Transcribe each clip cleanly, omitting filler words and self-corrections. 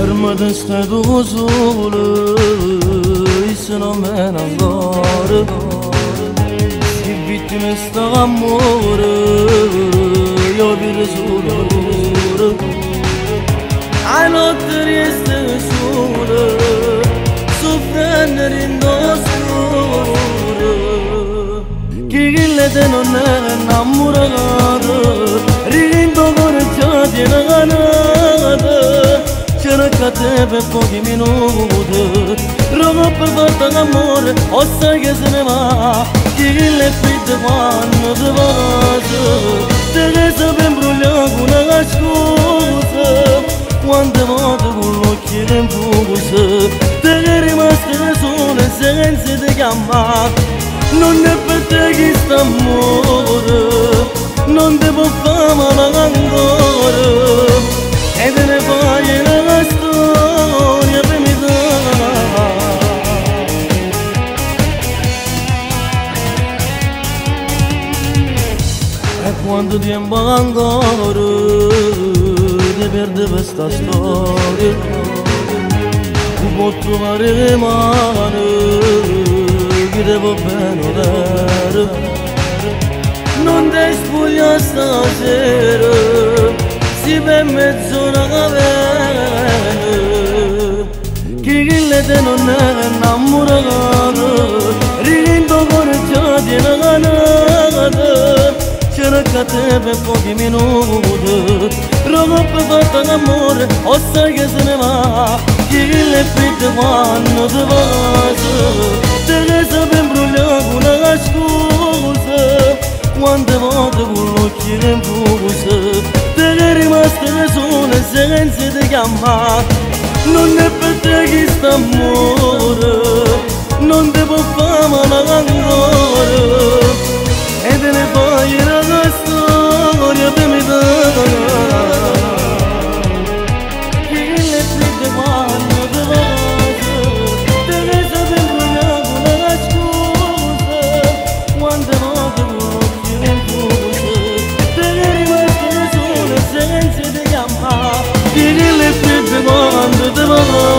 Armadın stadu zulu isno men angor si bitme sta amor yo bir zulu ala triste zulu sufren dosur kigilde non namurado rindo gorcha dinagana Cercate pochi minuti Rogo per volta d'amore Ossa che se ne va Chi le fitte quando te vado Te che ben brugliato una scusa Quante volte con l'occhio in fuso Te che rimaste sole senza te chiamare Non è per te chi sta amore Non te può fare male ancora E te ne fai una storia per me E quando tempo ancora Ti perde questa storia Ti può trovare le mani Che ti può bene dare Non ti spuglia stasera Si per mezz'ora avere Chi le te non è innamorato Rindo correggiati e naganata Cercate per pochi minuti Rogo per fatta d'amore Ossa che se ne va Chi le fitte quando te vado Te che sei ben brugliato una scusa Quante volte con l'occhio in fuso Te che rimaste sole senza te chiamare Non è per te chi sta amore Non te può fare male ancora E te ne fai una storia per me Chi le fitte quando te vado Te che sei ben brugliato una scusa Quante volte con l'occhio in fuso Te che rimaste sole senza te chiamare Chi le fitte quando te vado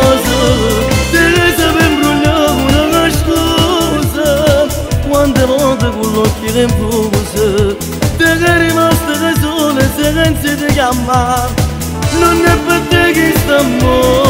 Te che sei ben brugliato una scusa Quante volte con l'occhio in fuso Te che rimaste sole senza te chiamare Non è per te chi sta amore